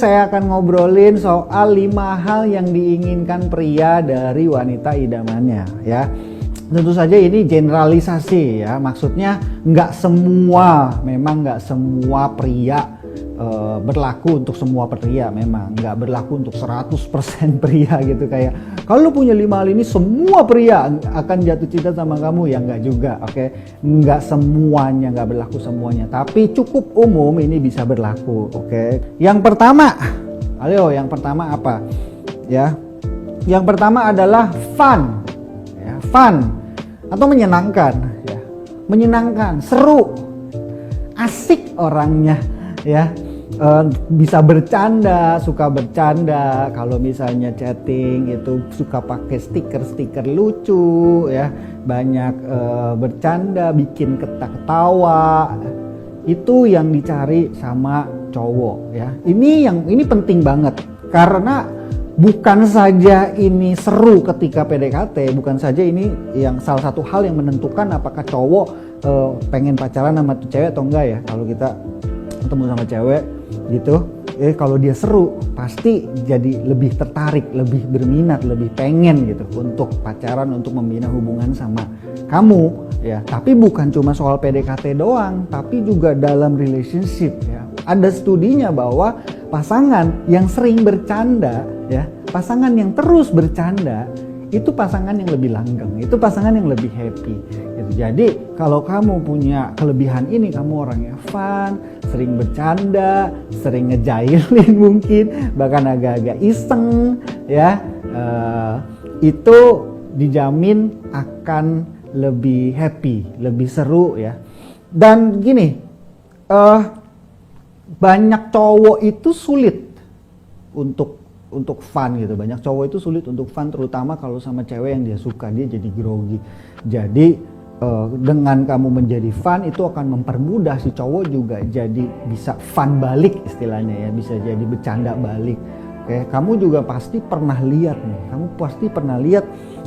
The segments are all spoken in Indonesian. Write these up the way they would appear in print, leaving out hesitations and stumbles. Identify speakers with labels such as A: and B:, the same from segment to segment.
A: saya akan ngobrolin soal 5 hal yang diinginkan pria dari wanita idamannya ya. Tentu saja ini generalisasi ya, maksudnya memang nggak semua pria berlaku untuk semua pria, memang nggak berlaku untuk 100% pria gitu. Kayak kalau punya 5 hal ini semua pria akan jatuh cinta sama kamu, ya nggak juga, oke? Nggak semuanya, nggak berlaku semuanya, tapi cukup umum ini bisa berlaku, oke? Yang pertama apa ya? Yang pertama adalah fun ya, fun atau menyenangkan ya, menyenangkan, seru, asik orangnya ya. Bisa bercanda, suka bercanda. Kalau misalnya chatting itu suka pakai stiker lucu ya, banyak bercanda, bikin ketawa. Itu yang dicari sama cowok ya. Ini penting banget, karena bukan saja ini seru ketika PDKT, bukan saja ini yang salah satu hal yang menentukan apakah cowok pengen pacaran sama tuh cewek atau enggak ya. Kalau kita ketemu sama cewek gitu, kalau dia seru pasti jadi lebih tertarik, lebih berminat, lebih pengen gitu untuk pacaran, untuk membina hubungan sama kamu ya. Tapi bukan cuma soal PDKT doang, tapi juga dalam relationship ya. Ada studinya bahwa pasangan yang sering bercanda ya, pasangan yang terus bercanda, itu pasangan yang lebih langgeng, itu pasangan yang lebih happy gitu. Jadi kalau kamu punya kelebihan ini, kamu orangnya fun, sering bercanda, sering ngejailin mungkin, bahkan agak-agak iseng ya, itu dijamin akan lebih happy, lebih seru ya. Dan gini, banyak cowok itu sulit untuk fun gitu. Banyak cowok itu sulit untuk fun, terutama kalau sama cewek yang dia suka, dia jadi grogi. Jadi dengan kamu menjadi fun itu akan mempermudah si cowok juga jadi bisa fun balik istilahnya ya, bisa jadi bercanda balik. Oke, kamu juga pasti pernah lihat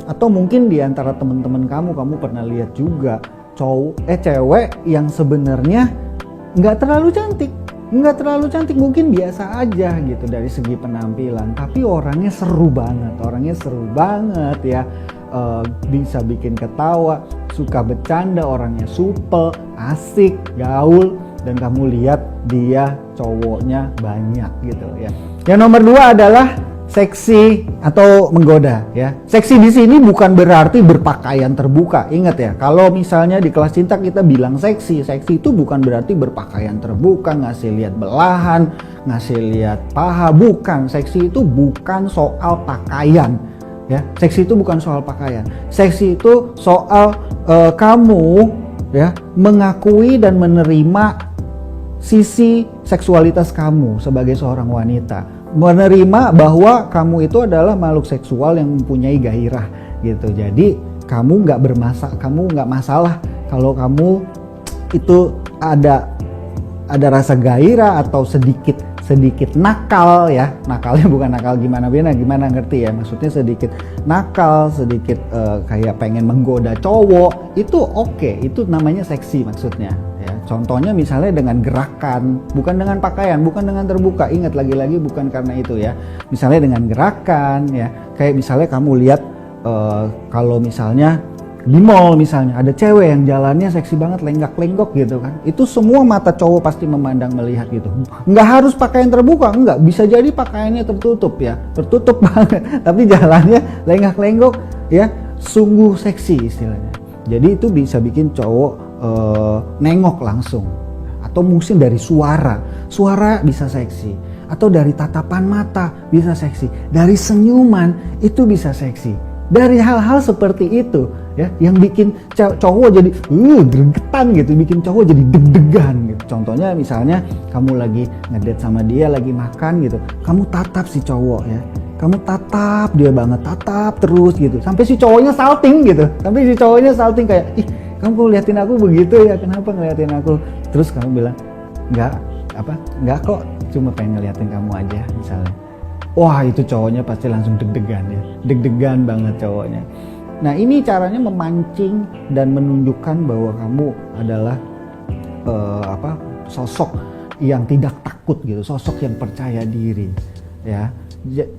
A: atau mungkin di antara teman-teman kamu pernah lihat juga cewek yang sebenarnya nggak terlalu cantik, mungkin biasa aja gitu dari segi penampilan, tapi orangnya seru banget ya. Bisa bikin ketawa, suka bercanda, orangnya supel, asik, gaul, dan kamu lihat dia cowoknya banyak gitu ya. Yang nomor 2 adalah seksi atau menggoda ya. Seksi di sini bukan berarti berpakaian terbuka. Ingat ya, kalau misalnya di kelas cinta kita bilang seksi itu bukan berarti berpakaian terbuka, ngasih lihat belahan, ngasih lihat paha, bukan. Seksi itu bukan soal pakaian ya. Seksi itu bukan soal pakaian. Seksi itu soal kamu ya mengakui dan menerima sisi seksualitas kamu sebagai seorang wanita. Menerima bahwa kamu itu adalah makhluk seksual yang mempunyai gairah gitu. Jadi kamu nggak masalah kalau kamu itu ada rasa gairah atau sedikit nakal ya. Nakalnya bukan nakal gimana ngerti ya, maksudnya sedikit nakal, sedikit kayak pengen menggoda cowok, itu oke, itu namanya seksi maksudnya ya. Contohnya misalnya dengan gerakan, bukan dengan pakaian, bukan dengan terbuka. Ingat, lagi-lagi bukan karena itu ya. Misalnya dengan gerakan ya, kayak misalnya kamu lihat kalau misalnya di mall misalnya ada cewek yang jalannya seksi banget, lenggak-lenggok gitu kan, itu semua mata cowok pasti memandang, melihat gitu. Nggak harus pakaian terbuka, nggak, bisa jadi pakaiannya tertutup banget, tapi jalannya lenggak-lenggok ya, sungguh seksi istilahnya. Jadi itu bisa bikin cowok nengok langsung, atau mungkin dari suara bisa seksi, atau dari tatapan mata bisa seksi, dari senyuman itu bisa seksi. Dari hal-hal seperti itu ya, yang bikin cowok jadi gregetan gitu, bikin cowok jadi deg-degan gitu. Contohnya misalnya kamu lagi ngedate sama dia, lagi makan gitu, kamu tatap si cowok ya, kamu tatap dia banget, tatap terus gitu, sampai si cowoknya salting kayak, ih kamu liatin aku begitu ya, kenapa ngeliatin aku? Terus kamu bilang, enggak kok, cuma pengen ngeliatin kamu aja misalnya. Wah, itu cowoknya pasti langsung deg-degan banget cowoknya. Nah, ini caranya memancing dan menunjukkan bahwa kamu adalah sosok yang tidak takut gitu, sosok yang percaya diri ya.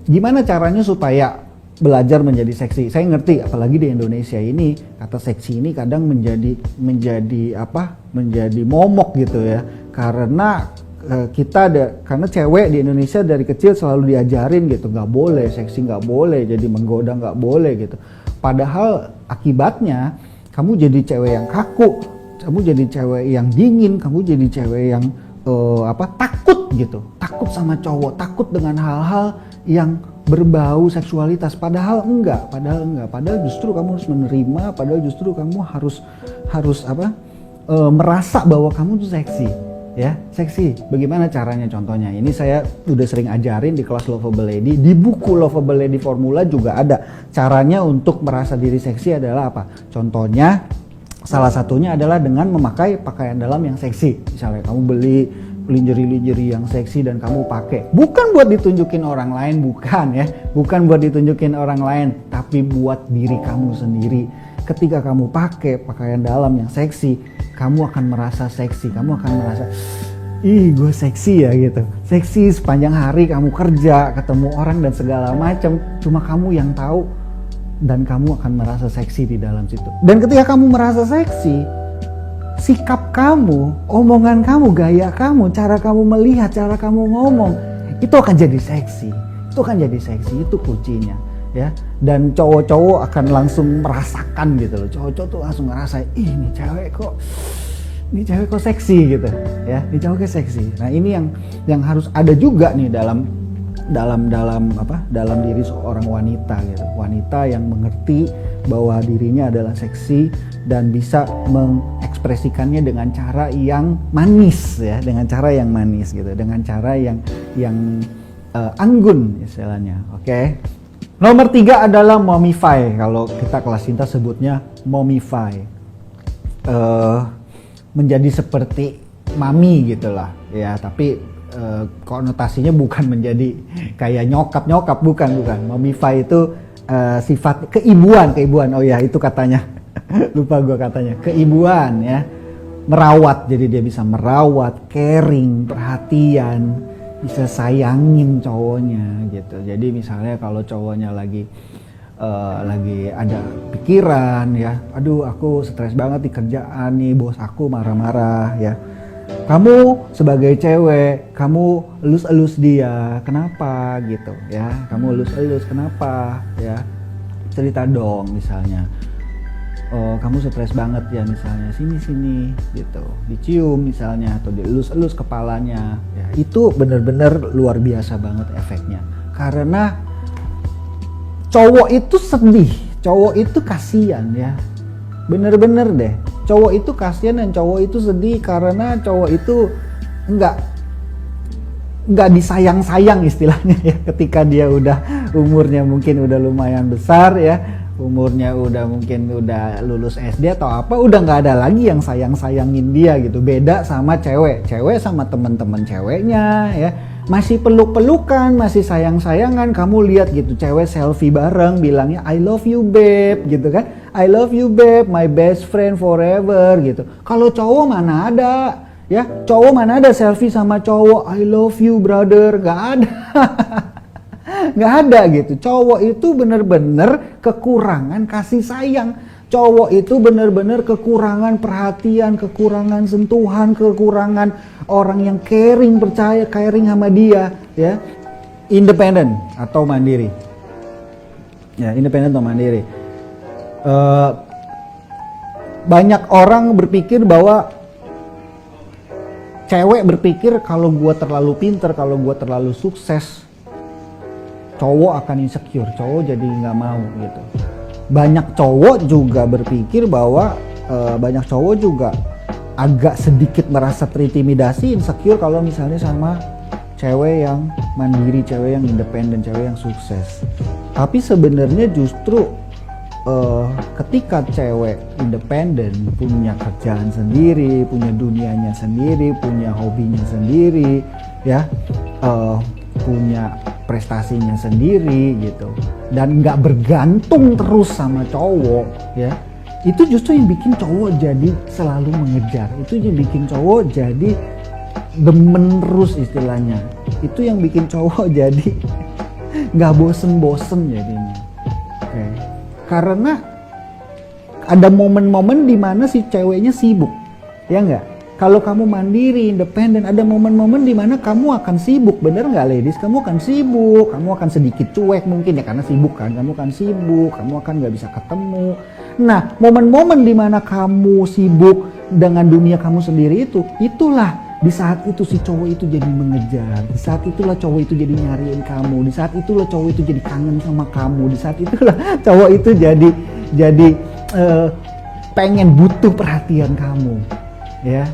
A: Gimana caranya supaya belajar menjadi seksi? Saya ngerti apalagi di Indonesia ini kata seksi ini kadang menjadi momok gitu ya, karena karena cewek di Indonesia dari kecil selalu diajarin gitu, nggak boleh seksi, nggak boleh jadi menggoda, nggak boleh gitu. Padahal akibatnya kamu jadi cewek yang kaku, kamu jadi cewek yang dingin, kamu jadi cewek yang takut gitu, takut sama cowok, takut dengan hal-hal yang berbau seksualitas. Padahal enggak, padahal justru kamu harus menerima, padahal justru kamu harus merasa bahwa kamu tuh seksi. Ya, seksi. Bagaimana caranya? Contohnya ini saya udah sering ajarin di kelas Lovable Lady, di buku Lovable Lady Formula juga ada. Caranya untuk merasa diri seksi adalah apa? Contohnya salah satunya adalah dengan memakai pakaian dalam yang seksi. Misalnya kamu beli lingerie yang seksi dan kamu pakai. Bukan buat ditunjukin orang lain, bukan ya. Bukan buat ditunjukin orang lain, tapi buat diri kamu sendiri. Ketika kamu pakai pakaian dalam yang seksi, kamu akan merasa seksi, kamu akan merasa, ih gue seksi ya gitu. Seksi sepanjang hari kamu kerja, ketemu orang dan segala macam, cuma kamu yang tahu dan kamu akan merasa seksi di dalam situ. Dan ketika kamu merasa seksi, sikap kamu, omongan kamu, gaya kamu, cara kamu melihat, cara kamu ngomong, itu akan jadi seksi. Itu akan jadi seksi, itu kuncinya. Ya, dan cowok-cowok akan langsung merasakan gitu loh. Cowok-cowok tuh langsung ngerasain, ih ini cewek kok seksi gitu ya, ini cowoknya seksi. Nah ini yang harus ada juga nih dalam diri seorang wanita gitu, wanita yang mengerti bahwa dirinya adalah seksi dan bisa mengekspresikannya dengan cara yang manis ya, dengan cara yang manis gitu, dengan cara yang anggun istilahnya. Oke. Nomor 3 adalah momify. Kalau kita kelas cinta sebutnya momify. Menjadi seperti mami gitulah ya, tapi konotasinya bukan menjadi kayak nyokap, bukan. Momify itu sifat keibuan. Oh ya, itu katanya. Lupa gue katanya. Keibuan ya. Merawat, jadi dia bisa merawat, caring, perhatian, bisa sayangin cowoknya gitu. Jadi misalnya kalau cowoknya lagi ada pikiran ya, aduh aku stres banget di kerjaan nih, bos aku marah-marah ya. Kamu sebagai cewek, kamu elus-elus dia, kenapa gitu ya? Kamu elus-elus kenapa ya? Cerita dong misalnya. Oh, kamu stres banget ya misalnya, sini gitu, dicium misalnya atau dielus-elus kepalanya ya, itu benar-benar luar biasa banget efeknya, karena cowok itu sedih, cowok itu kasihan ya, bener-bener deh, cowok itu kasihan dan cowok itu sedih karena cowok itu nggak disayang-sayang istilahnya ya, ketika dia udah umurnya mungkin udah lumayan besar ya, umurnya mungkin udah lulus SD atau apa, udah nggak ada lagi yang sayang-sayangin dia gitu. Beda sama cewek sama teman-teman ceweknya ya, masih peluk-pelukan, masih sayang-sayangan. Kamu lihat gitu, cewek selfie bareng bilangnya I love you babe gitu kan, I love you babe, my best friend forever gitu. Kalau cowok mana ada ya, cowok mana ada selfie sama cowok I love you brother, nggak ada. Nggak ada gitu. Cowok itu bener-bener kekurangan kasih sayang. Cowok itu bener-bener kekurangan perhatian, kekurangan sentuhan, kekurangan orang yang caring, percaya, caring sama dia ya. Independen atau mandiri ya, independen atau mandiri. Banyak orang berpikir bahwa cewek berpikir kalau gua terlalu pinter, kalau gua terlalu sukses, cowok akan insecure, cowok jadi nggak mau gitu. Banyak cowok juga berpikir bahwa banyak cowok juga agak sedikit merasa terintimidasi, insecure kalau misalnya sama cewek yang mandiri, cewek yang independen, cewek yang sukses. Tapi sebenarnya justru ketika cewek independen, punya kerjaan sendiri, punya dunianya sendiri, punya hobinya sendiri, ya, punya prestasinya sendiri gitu, dan nggak bergantung terus sama cowok ya, itu justru yang bikin cowok jadi selalu mengejar, itu yang bikin cowok jadi demen terus istilahnya. Itu yang bikin cowok jadi nggak bosen-bosen jadinya. Oke. Karena ada momen-momen dimana si ceweknya sibuk, ya nggak? Kalau kamu mandiri, independen, ada momen-momen dimana kamu akan sibuk, bener nggak ladies? Kamu akan sibuk, kamu akan sedikit cuek mungkin ya karena sibuk kan, kamu akan sibuk, kamu akan nggak bisa ketemu. Nah, momen-momen dimana kamu sibuk dengan dunia kamu sendiri itulah di saat itu si cowok itu jadi mengejar, di saat itulah cowok itu jadi nyariin kamu, di saat itulah cowok itu jadi kangen sama kamu, di saat itulah cowok itu jadi pengen butuh perhatian kamu, ya.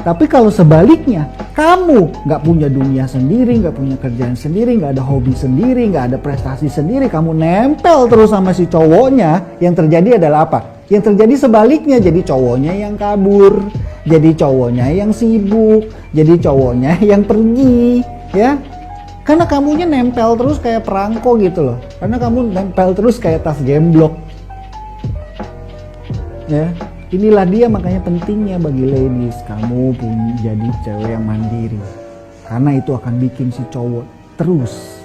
A: Tapi kalau sebaliknya, kamu nggak punya dunia sendiri, nggak punya kerjaan sendiri, nggak ada hobi sendiri, nggak ada prestasi sendiri, kamu nempel terus sama si cowoknya, yang terjadi adalah apa? Yang terjadi sebaliknya, jadi cowoknya yang kabur, jadi cowoknya yang sibuk, jadi cowoknya yang pergi, ya. Karena kamunya nempel terus kayak perangko gitu loh. Karena kamu nempel terus kayak tas gemblok. Ya, inilah dia makanya pentingnya bagi ladies kamu pun jadi cewek yang mandiri, karena itu akan bikin si cowok terus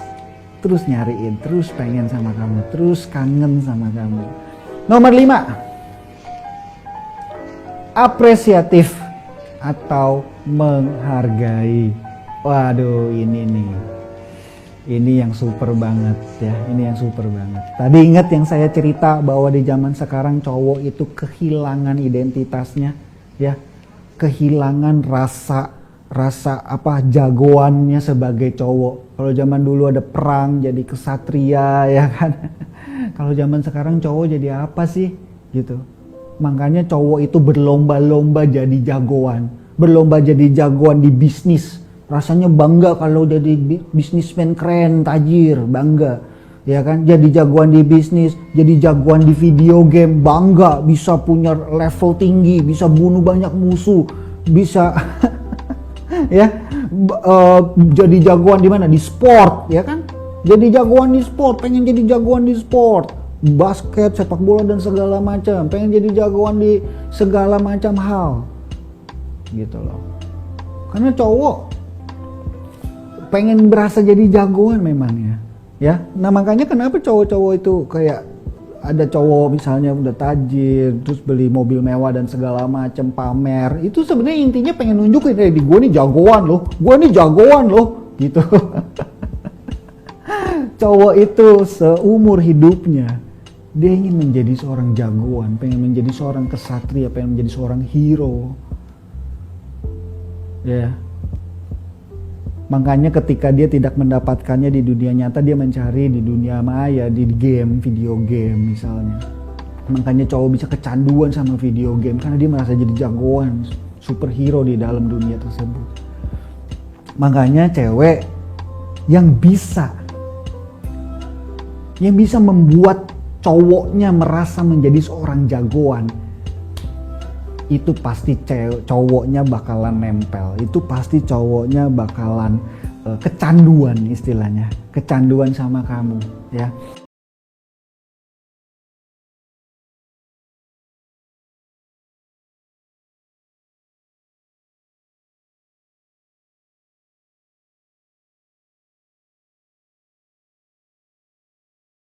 A: nyariin, terus pengen sama kamu, terus kangen sama kamu. Nomor 5, apresiatif atau menghargai. Waduh, ini yang super banget ya, ini yang super banget. Tadi ingat yang saya cerita bahwa di zaman sekarang cowok itu kehilangan identitasnya, ya, kehilangan rasa jagoannya sebagai cowok. Kalau zaman dulu ada perang jadi kesatria, ya kan. Kalau zaman sekarang cowok jadi apa sih, gitu. Makanya cowok itu berlomba-lomba jadi jagoan, berlomba jadi jagoan di bisnis. Rasanya bangga kalau jadi bisnismen keren, tajir, bangga. Ya kan, jadi jagoan di bisnis, jadi jagoan di video game, bangga, bisa punya level tinggi, bisa bunuh banyak musuh, bisa ya jadi jagoan di mana? Di sport, ya kan? Jadi jagoan di sport, pengen jadi jagoan di sport, basket, sepak bola dan segala macam, pengen jadi jagoan di segala macam hal. Gitu loh. Karena cowok pengen berasa jadi jagoan memangnya, ya. Nah makanya kenapa cowok-cowok itu kayak ada cowok misalnya udah tajir, terus beli mobil mewah dan segala macam, pamer. Itu sebenarnya intinya pengen nunjukin, di gue nih jagoan loh, gitu. Cowok itu seumur hidupnya dia ingin menjadi seorang jagoan, pengen menjadi seorang kesatria, pengen menjadi seorang hero, ya. Makanya ketika dia tidak mendapatkannya di dunia nyata, dia mencari di dunia maya, di game, video game misalnya. Makanya cowok bisa kecanduan sama video game karena dia merasa jadi jagoan, superhero di dalam dunia tersebut. Makanya cewek yang bisa membuat cowoknya merasa menjadi seorang jagoan, itu pasti cowoknya bakalan nempel, itu pasti cowoknya bakalan kecanduan, istilahnya kecanduan sama kamu, ya.